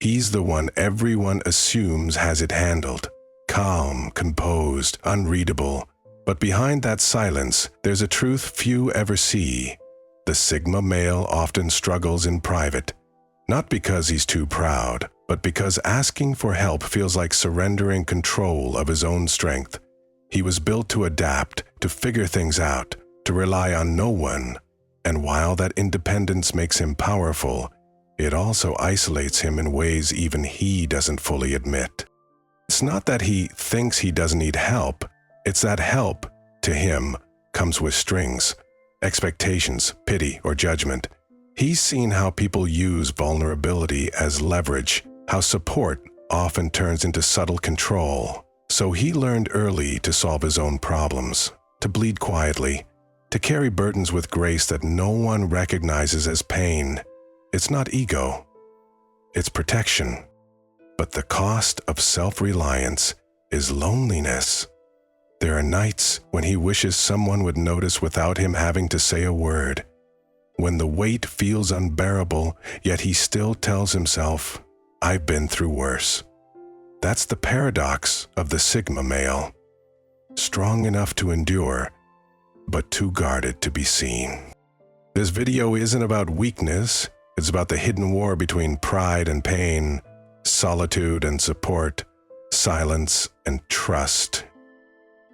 He's the one everyone assumes has it handled. Calm, composed, unreadable. But behind that silence, there's a truth few ever see. The Sigma male often struggles in private, not because he's too proud, but because asking for help feels like surrendering control of his own strength. He was built to adapt, to figure things out, to rely on no one. And while that independence makes him powerful, it also isolates him in ways even he doesn't fully admit. It's not that he thinks he doesn't need help, it's that help, to him, comes with strings, expectations, pity, or judgment. He's seen how people use vulnerability as leverage, how support often turns into subtle control. So he learned early to solve his own problems, to bleed quietly, to carry burdens with grace that no one recognizes as pain. It's not ego, it's protection. But the cost of self-reliance is loneliness. There are nights when he wishes someone would notice without him having to say a word. When the weight feels unbearable, yet he still tells himself, "I've been through worse." That's the paradox of the Sigma male. Strong enough to endure, but too guarded to be seen. This video isn't about weakness, it's about the hidden war between pride and pain, solitude and support, silence and trust.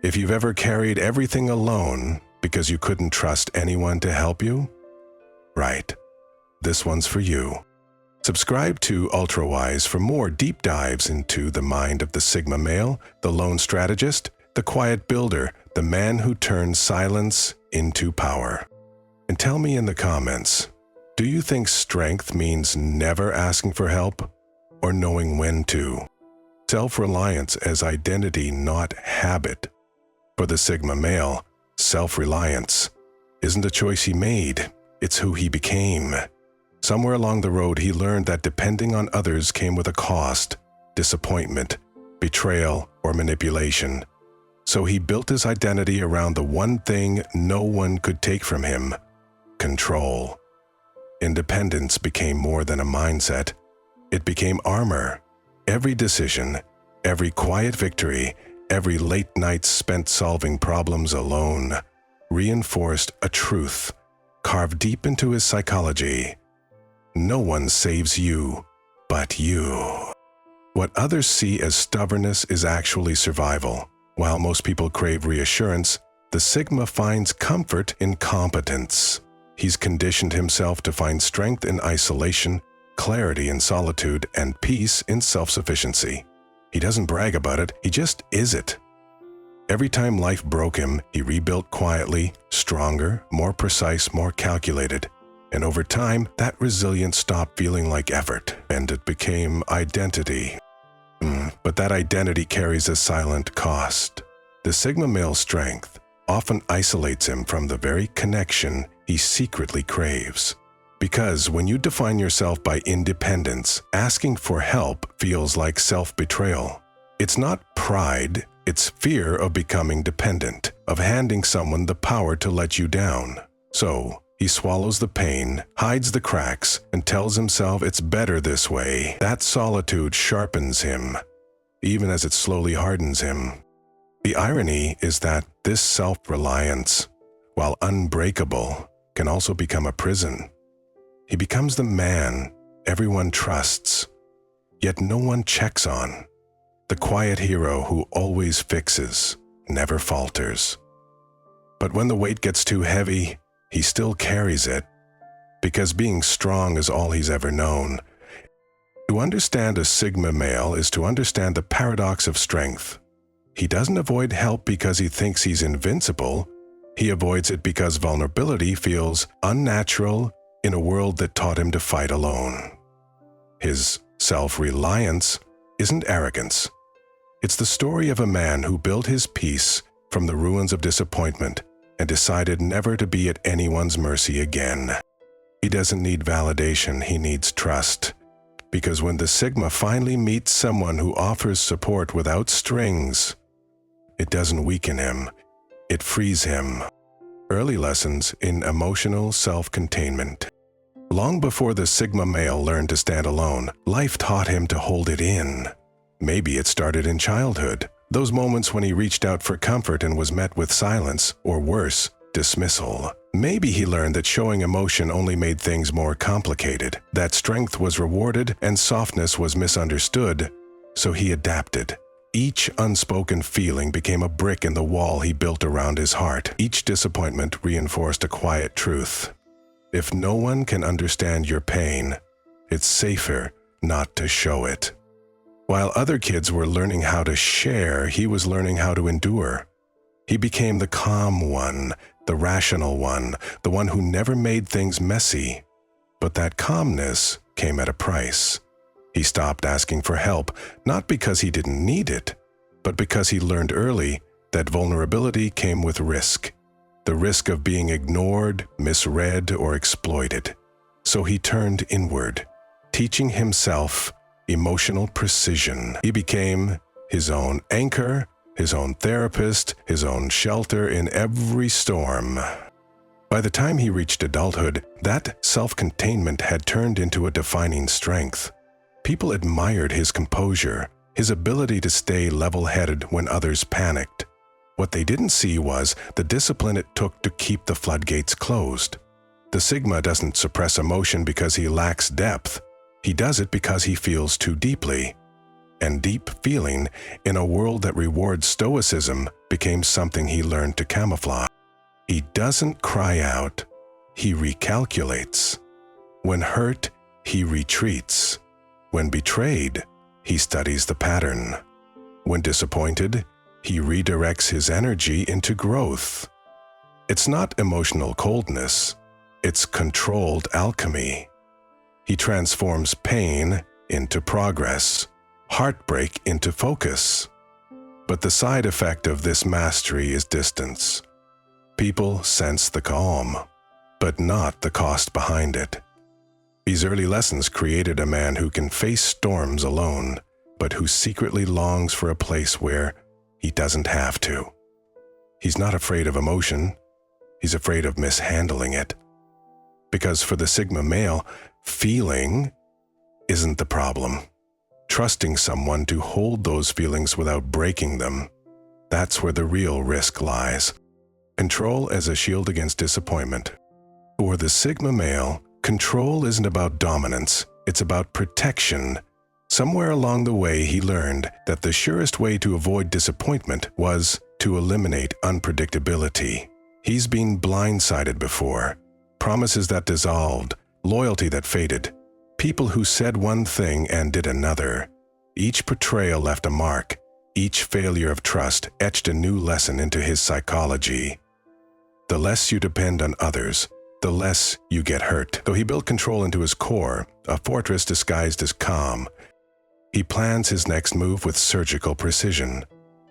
If you've ever carried everything alone because you couldn't trust anyone to help you, right, this one's for you. Subscribe to UltraWise for more deep dives into the mind of the Sigma male, the lone strategist, the quiet builder, the man who turns silence into power. And tell me in the comments, do you think strength means never asking for help or knowing when to? Self-reliance as identity, not habit. For the Sigma male, self-reliance isn't a choice he made, it's who he became. Somewhere along the road, he learned that depending on others came with a cost, disappointment, betrayal, or manipulation. So he built his identity around the one thing no one could take from him: control. Independence became more than a mindset. It became armor. Every decision, every quiet victory, every late night spent solving problems alone reinforced a truth carved deep into his psychology. No one saves you but you. What others see as stubbornness is actually survival. While most people crave reassurance, the Sigma finds comfort in competence. He's conditioned himself to find strength in isolation, clarity in solitude, and peace in self-sufficiency. He doesn't brag about it, he just is it. Every time life broke him, he rebuilt quietly, stronger, more precise, more calculated. And over time, that resilience stopped feeling like effort, and it became identity. But that identity carries a silent cost. The Sigma male's strength often isolates him from the very connection he secretly craves. Because when you define yourself by independence, asking for help feels like self-betrayal. It's not pride, it's fear of becoming dependent, of handing someone the power to let you down. So, he swallows the pain, hides the cracks, and tells himself it's better this way. That solitude sharpens him, even as it slowly hardens him. The irony is that this self-reliance, while unbreakable, can also become a prison. He becomes the man everyone trusts, yet no one checks on. The quiet hero who always fixes, never falters. But when the weight gets too heavy, he still carries it, because being strong is all he's ever known. To understand a Sigma male is to understand the paradox of strength. He doesn't avoid help because he thinks he's invincible. He avoids it because vulnerability feels unnatural in a world that taught him to fight alone. His self-reliance isn't arrogance. It's the story of a man who built his peace from the ruins of disappointment and decided never to be at anyone's mercy again. He doesn't need validation, he needs trust. Because when the Sigma finally meets someone who offers support without strings, it doesn't weaken him, it frees him. Early lessons in emotional self-containment. Long before the Sigma male learned to stand alone, life taught him to hold it in. Maybe it started in childhood, those moments when he reached out for comfort and was met with silence, or worse, dismissal. Maybe he learned that showing emotion only made things more complicated, that strength was rewarded and softness was misunderstood, so he adapted. Each unspoken feeling became a brick in the wall he built around his heart. Each disappointment reinforced a quiet truth. If no one can understand your pain, it's safer not to show it. While other kids were learning how to share, he was learning how to endure. He became the calm one, the rational one, the one who never made things messy. But that calmness came at a price. He stopped asking for help, not because he didn't need it, but because he learned early that vulnerability came with risk. The risk of being ignored, misread, or exploited. So he turned inward, teaching himself emotional precision. He became his own anchor, his own therapist, his own shelter in every storm. By the time he reached adulthood, that self-containment had turned into a defining strength. People admired his composure, his ability to stay level-headed when others panicked. What they didn't see was the discipline it took to keep the floodgates closed. The Sigma doesn't suppress emotion because he lacks depth. He does it because he feels too deeply. And deep feeling, in a world that rewards stoicism, became something he learned to camouflage. He doesn't cry out, he recalculates. When hurt, he retreats. When betrayed, he studies the pattern. When disappointed, he redirects his energy into growth. It's not emotional coldness, it's controlled alchemy. He transforms pain into progress, heartbreak into focus. But the side effect of this mastery is distance. People sense the calm, but not the cost behind it. These early lessons created a man who can face storms alone, but who secretly longs for a place where he doesn't have to. He's not afraid of emotion, he's afraid of mishandling it. Because for the Sigma male, feeling isn't the problem. Trusting someone to hold those feelings without breaking them, that's where the real risk lies. Control as a shield against disappointment. For the Sigma male, control isn't about dominance, it's about protection. Somewhere along the way, he learned that the surest way to avoid disappointment was to eliminate unpredictability. He's been blindsided before. Promises that dissolved, loyalty that faded, people who said one thing and did another. Each betrayal left a mark. Each failure of trust etched a new lesson into his psychology. The less you depend on others, the less you get hurt. Though he built control into his core, a fortress disguised as calm, he plans his next move with surgical precision.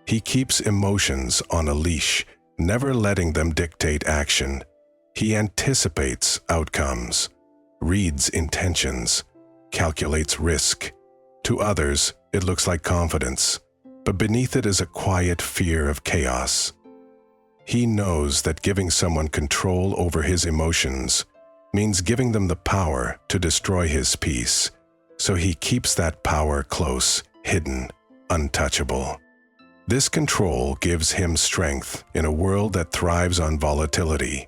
He keeps emotions on a leash, never letting them dictate action. He anticipates outcomes, reads intentions, calculates risk. To others, it looks like confidence, but beneath it is a quiet fear of chaos. He knows that giving someone control over his emotions means giving them the power to destroy his peace, so he keeps that power close, hidden, untouchable. This control gives him strength in a world that thrives on volatility.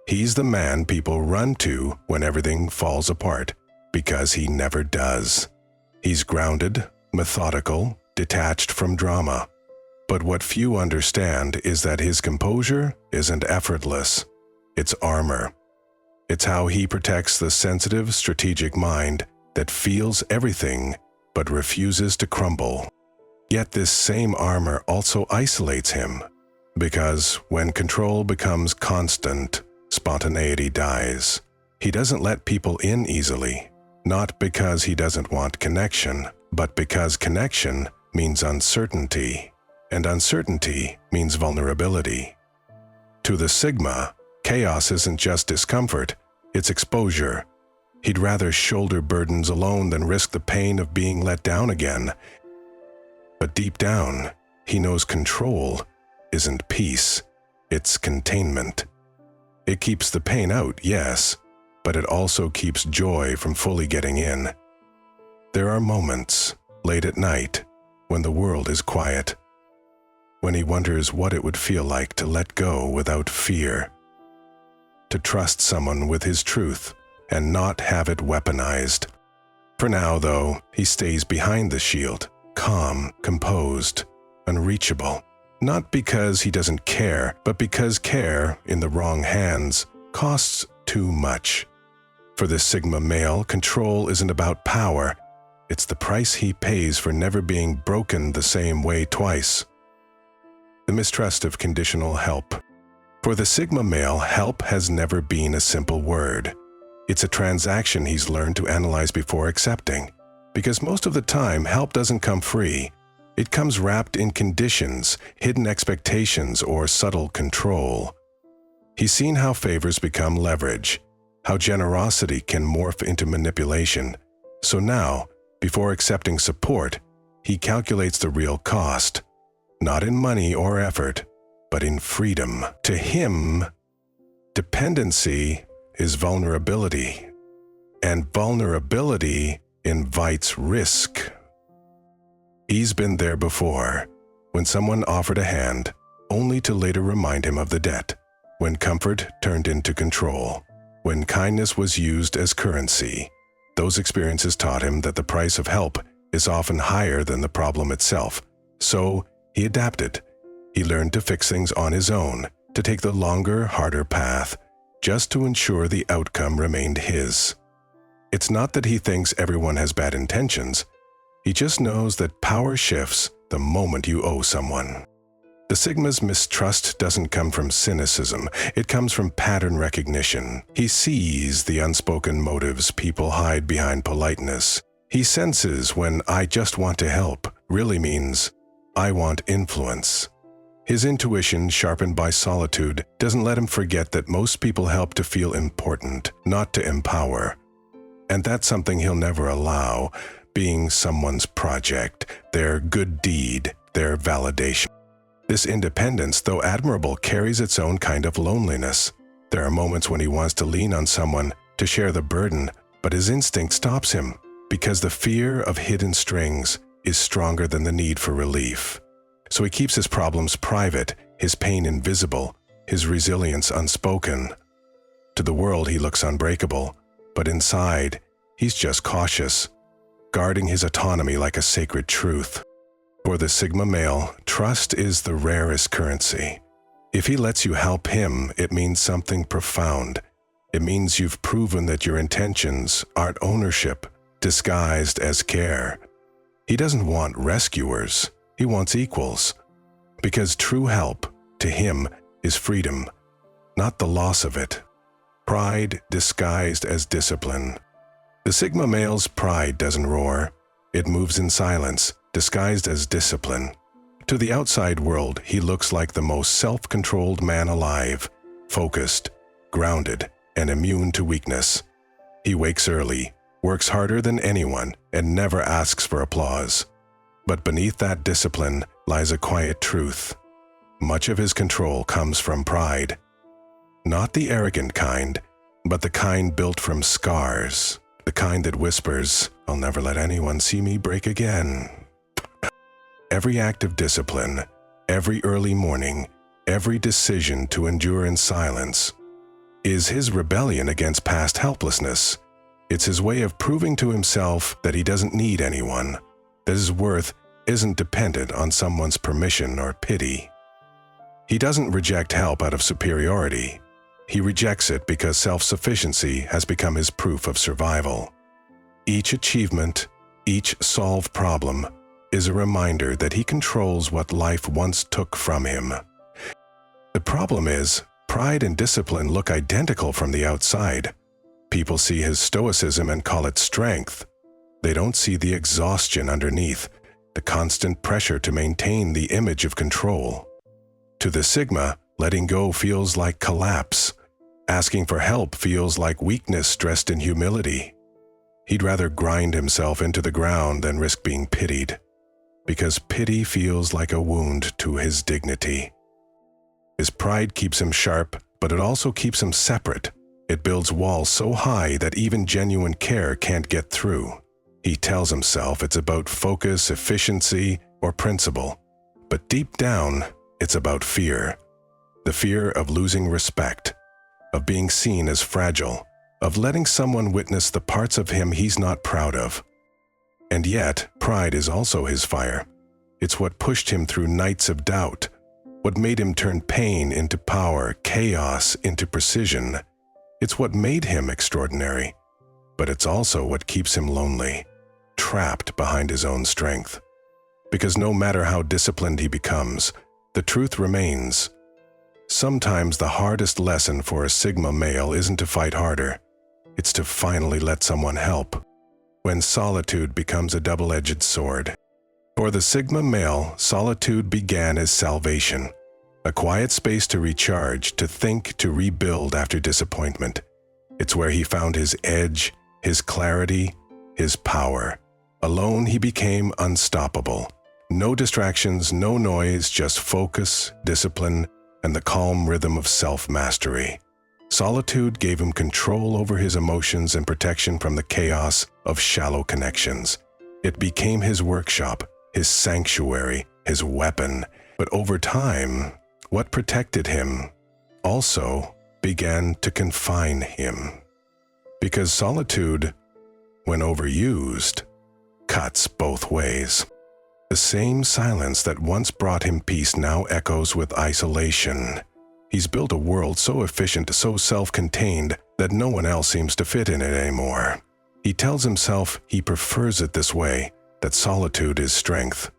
He's the man people run to when everything falls apart, because he never does. He's grounded, methodical, detached from drama. But what few understand is that his composure isn't effortless. It's armor. It's how he protects the sensitive, strategic mind that feels everything but refuses to crumble. Yet this same armor also isolates him, because when control becomes constant, spontaneity dies. He doesn't let people in easily, not because he doesn't want connection, but because connection means uncertainty, and uncertainty means vulnerability. To the Sigma, chaos isn't just discomfort, it's exposure. He'd rather shoulder burdens alone than risk the pain of being let down again. But deep down, he knows control isn't peace, it's containment. It keeps the pain out, yes, but it also keeps joy from fully getting in. There are moments, late at night, when the world is quiet, when he wonders what it would feel like to let go without fear, to trust someone with his truth and not have it weaponized. For now, though, he stays behind the shield, calm, composed, unreachable. Not because he doesn't care, but because care, in the wrong hands, costs too much. For this Sigma male, control isn't about power. It's the price he pays for never being broken the same way twice. The mistrust of conditional help. For the Sigma male, help has never been a simple word. It's a transaction he's learned to analyze before accepting. Because most of the time, help doesn't come free. It comes wrapped in conditions, hidden expectations, or subtle control. He's seen how favors become leverage, how generosity can morph into manipulation. So now, before accepting support, he calculates the real cost, not in money or effort, but in freedom. To him, dependency is vulnerability, and vulnerability invites risk. He's been there before, when someone offered a hand, only to later remind him of the debt, when comfort turned into control, when kindness was used as currency. Those experiences taught him that the price of help is often higher than the problem itself. So he adapted. He learned to fix things on his own, to take the longer, harder path, just to ensure the outcome remained his. It's not that he thinks everyone has bad intentions. He just knows that power shifts the moment you owe someone. The Sigma's mistrust doesn't come from cynicism. It comes from pattern recognition. He sees the unspoken motives people hide behind politeness. He senses when "I just want to help" really means "I want influence." His intuition, sharpened by solitude, doesn't let him forget that most people help to feel important, not to empower. And that's something he'll never allow, being someone's project, their good deed, their validation. This independence, though admirable, carries its own kind of loneliness. There are moments when he wants to lean on someone to share the burden, but his instinct stops him, because the fear of hidden strings is stronger than the need for relief. So he keeps his problems private, his pain invisible, his resilience unspoken. To the world he looks unbreakable, but inside, he's just cautious, guarding his autonomy like a sacred truth. For the Sigma male, trust is the rarest currency. If he lets you help him, it means something profound. It means you've proven that your intentions aren't ownership, disguised as care. He doesn't want rescuers, he wants equals. Because true help, to him, is freedom, not the loss of it. Pride disguised as discipline. The Sigma male's pride doesn't roar. It moves in silence, disguised as discipline. To the outside world, he looks like the most self-controlled man alive, focused, grounded, and immune to weakness. He wakes early, works harder than anyone, and never asks for applause. But beneath that discipline lies a quiet truth. Much of his control comes from pride. Not the arrogant kind, but the kind built from scars. The kind that whispers, "I'll never let anyone see me break again." Every act of discipline, every early morning, every decision to endure in silence, is his rebellion against past helplessness. It's his way of proving to himself that he doesn't need anyone, that his worth isn't dependent on someone's permission or pity. He doesn't reject help out of superiority. He rejects it because self-sufficiency has become his proof of survival. Each achievement, each solved problem, is a reminder that he controls what life once took from him. The problem is, pride and discipline look identical from the outside. People see his stoicism and call it strength. They don't see the exhaustion underneath, the constant pressure to maintain the image of control. To the Sigma, letting go feels like collapse. Asking for help feels like weakness dressed in humility. He'd rather grind himself into the ground than risk being pitied, because pity feels like a wound to his dignity. His pride keeps him sharp, but it also keeps him separate. It builds walls so high that even genuine care can't get through. He tells himself it's about focus, efficiency, or principle. But deep down, it's about fear. The fear of losing respect, of being seen as fragile, of letting someone witness the parts of him he's not proud of. And yet, pride is also his fire. It's what pushed him through nights of doubt, what made him turn pain into power, chaos into precision. It's what made him extraordinary. But it's also what keeps him lonely, trapped behind his own strength. Because no matter how disciplined he becomes, the truth remains. Sometimes the hardest lesson for a Sigma male isn't to fight harder. It's to finally let someone help. When solitude becomes a double-edged sword. For the Sigma male, solitude began as salvation. A quiet space to recharge, to think, to rebuild after disappointment. It's where he found his edge, his clarity, his power. Alone, he became unstoppable. No distractions, no noise, just focus, discipline, and the calm rhythm of self-mastery. Solitude gave him control over his emotions and protection from the chaos of shallow connections. It became his workshop, his sanctuary, his weapon. But over time, what protected him also began to confine him. Because solitude, when overused, cuts both ways. The same silence that once brought him peace now echoes with isolation. He's built a world so efficient, so self-contained, that no one else seems to fit in it anymore. He tells himself he prefers it this way, that solitude is strength.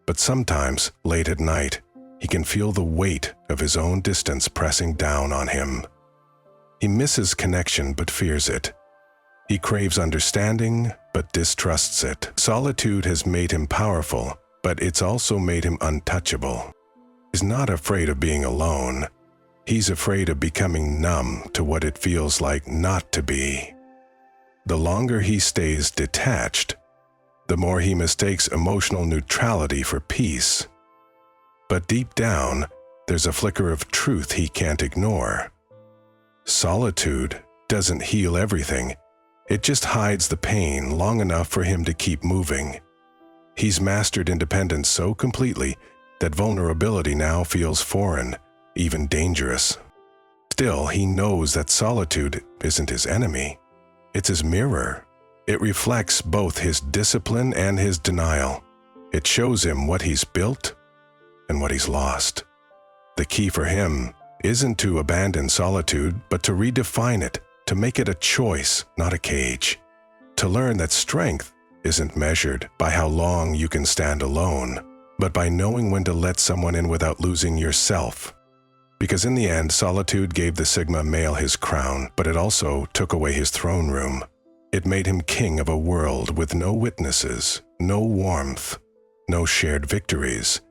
But sometimes, late at night, he can feel the weight of his own distance pressing down on him. He misses connection but fears it. He craves understanding but distrusts it. Solitude has made him powerful, but it's also made him untouchable. He's not afraid of being alone. He's afraid of becoming numb to what it feels like not to be. The longer he stays detached, the more he mistakes emotional neutrality for peace. But deep down, there's a flicker of truth he can't ignore. Solitude doesn't heal everything. It just hides the pain long enough for him to keep moving. He's mastered independence so completely that vulnerability now feels foreign, even dangerous. Still, he knows that solitude isn't his enemy. It's his mirror. It reflects both his discipline and his denial. It shows him what he's built and what he's lost. The key for him isn't to abandon solitude, but to redefine it, to make it a choice, not a cage. To learn that strength isn't measured by how long you can stand alone, but by knowing when to let someone in without losing yourself. Because in the end, solitude gave the Sigma male his crown, but it also took away his throne room. It made him king of a world with no witnesses, no warmth, no shared victories.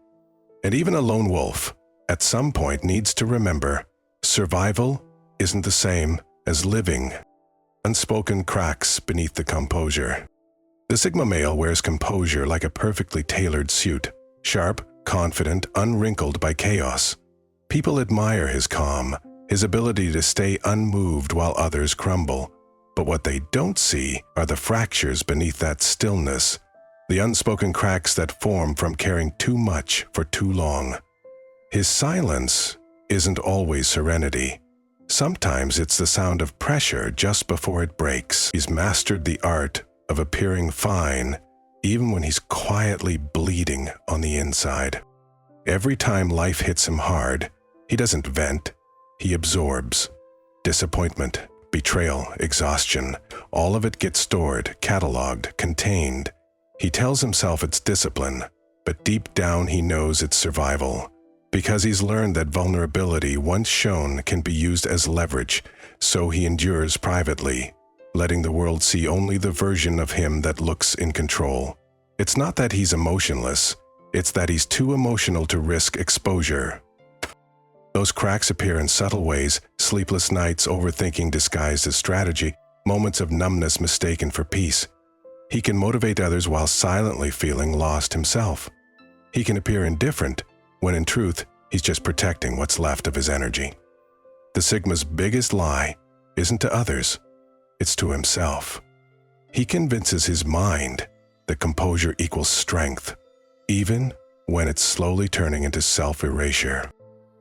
And even a lone wolf, at some point, needs to remember, survival isn't the same as living. Unspoken cracks beneath the composure. The Sigma male wears composure like a perfectly tailored suit, sharp, confident, unwrinkled by chaos. People admire his calm, his ability to stay unmoved while others crumble. But what they don't see are the fractures beneath that stillness, the unspoken cracks that form from caring too much for too long. His silence isn't always serenity. Sometimes it's the sound of pressure just before it breaks. He's mastered the art of appearing fine, even when he's quietly bleeding on the inside. Every time life hits him hard, he doesn't vent, he absorbs. Disappointment, betrayal, exhaustion, all of it gets stored, cataloged, contained. He tells himself it's discipline, but deep down he knows it's survival. Because he's learned that vulnerability, once shown, can be used as leverage, so he endures privately, letting the world see only the version of him that looks in control. It's not that he's emotionless, it's that he's too emotional to risk exposure. Those cracks appear in subtle ways: sleepless nights, overthinking disguised as strategy, moments of numbness mistaken for peace. He can motivate others while silently feeling lost himself. He can appear indifferent, when in truth, he's just protecting what's left of his energy. The Sigma's biggest lie isn't to others, it's to himself. He convinces his mind that composure equals strength, even when it's slowly turning into self-erasure.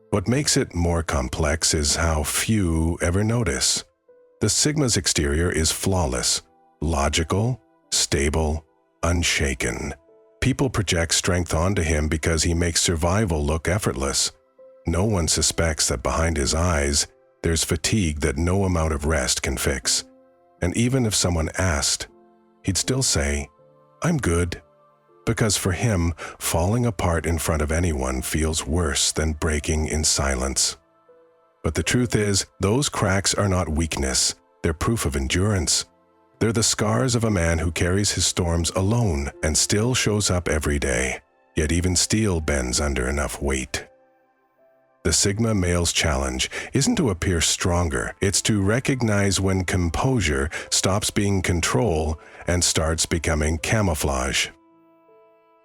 What makes it more complex is how few ever notice. The Sigma's exterior is flawless, logical, stable, unshaken. People project strength onto him because he makes survival look effortless. No one suspects that behind his eyes, there's fatigue that no amount of rest can fix. And even if someone asked, he'd still say, "I'm good." Because for him, falling apart in front of anyone feels worse than breaking in silence. But the truth is, those cracks are not weakness, they're proof of endurance. They're the scars of a man who carries his storms alone and still shows up every day, yet even steel bends under enough weight. The Sigma male's challenge isn't to appear stronger, it's to recognize when composure stops being control and starts becoming camouflage.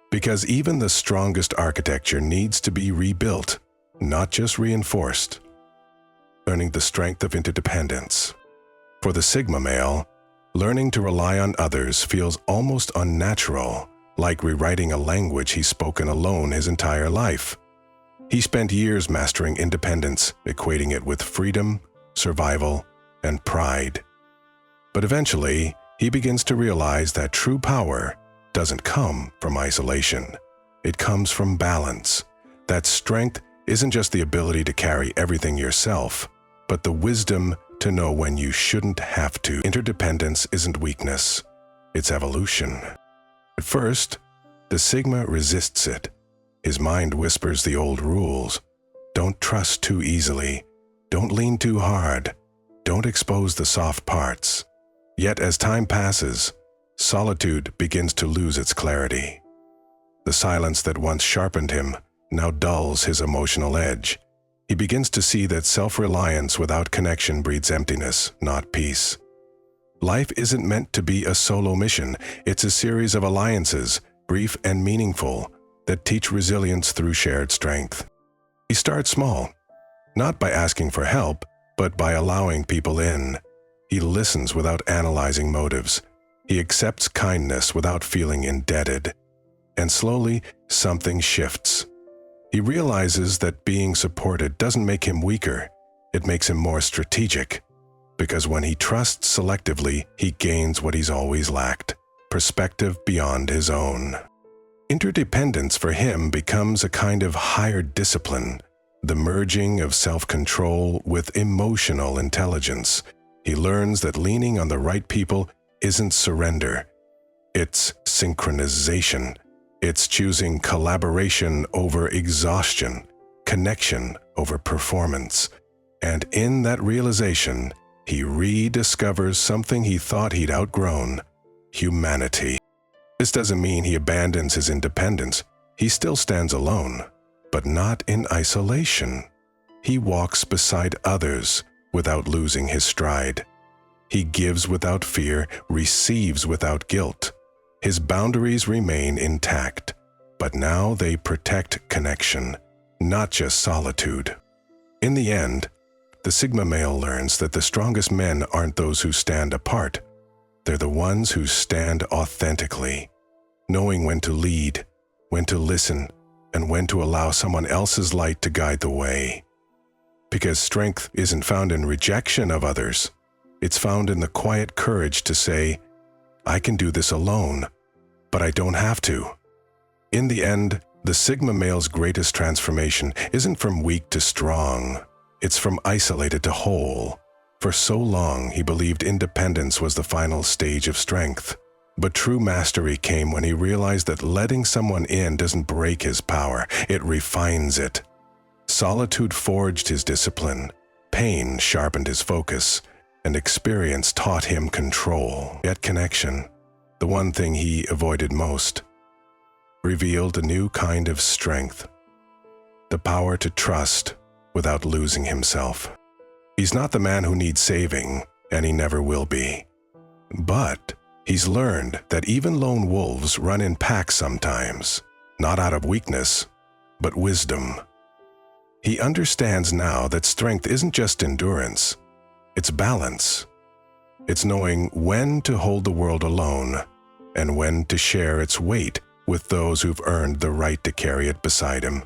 Because even the strongest architecture needs to be rebuilt, not just reinforced. Learning the strength of interdependence. For the Sigma male, learning to rely on others feels almost unnatural, like rewriting a language he's spoken alone his entire life. He spent years mastering independence, equating it with freedom, survival, and pride. But eventually, he begins to realize that true power doesn't come from isolation. It comes from balance. That strength isn't just the ability to carry everything yourself, but the wisdom to know when you shouldn't have to. Interdependence isn't weakness, it's evolution. At first, the Sigma resists it. His mind whispers the old rules. Don't trust too easily. Don't lean too hard. Don't expose the soft parts. Yet as time passes, solitude begins to lose its clarity. The silence that once sharpened him now dulls his emotional edge. He begins to see that self-reliance without connection breeds emptiness, not peace. Life isn't meant to be a solo mission. It's a series of alliances, brief and meaningful, that teach resilience through shared strength. He starts small, not by asking for help, but by allowing people in. He listens without analyzing motives. He accepts kindness without feeling indebted. And slowly, something shifts. He realizes that being supported doesn't make him weaker, it makes him more strategic. Because when he trusts selectively, he gains what he's always lacked, perspective beyond his own. Interdependence for him becomes a kind of higher discipline, the merging of self-control with emotional intelligence. He learns that leaning on the right people isn't surrender, it's synchronization. It's choosing collaboration over exhaustion, connection over performance. And in that realization, he rediscovers something he thought he'd outgrown: humanity. This doesn't mean he abandons his independence. He still stands alone, but not in isolation. He walks beside others without losing his stride. He gives without fear, receives without guilt. His boundaries remain intact, but now they protect connection, not just solitude. In the end, the Sigma male learns that the strongest men aren't those who stand apart. They're the ones who stand authentically, knowing when to lead, when to listen, and when to allow someone else's light to guide the way. Because strength isn't found in rejection of others. It's found in the quiet courage to say, "I can do this alone, but I don't have to." In the end, the Sigma male's greatest transformation isn't from weak to strong. It's from isolated to whole. For so long, he believed independence was the final stage of strength. But true mastery came when he realized that letting someone in doesn't break his power, it refines it. Solitude forged his discipline, pain sharpened his focus, and experience taught him control. Yet connection, the one thing he avoided most, revealed a new kind of strength, the power to trust without losing himself. He's not the man who needs saving, and he never will be. But he's learned that even lone wolves run in packs sometimes, not out of weakness, but wisdom. He understands now that strength isn't just endurance, It's balance. It's knowing when to hold the world alone and when to share its weight with those who've earned the right to carry it beside him.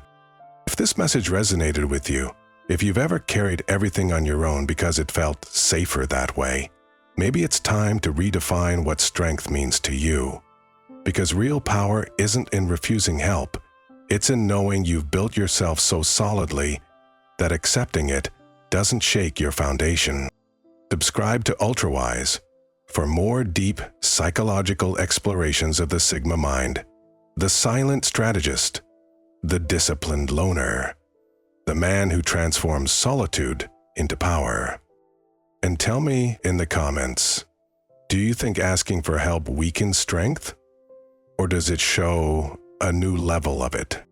If this message resonated with you, if you've ever carried everything on your own because it felt safer that way, maybe it's time to redefine what strength means to you. Because real power isn't in refusing help, it's in knowing you've built yourself so solidly that accepting it doesn't shake your foundation. Subscribe to UltraWise for more deep psychological explorations of the Sigma mind, the silent strategist, the disciplined loner, the man who transforms solitude into power. And tell me in the comments, do you think asking for help weakens strength? Or does it show a new level of it?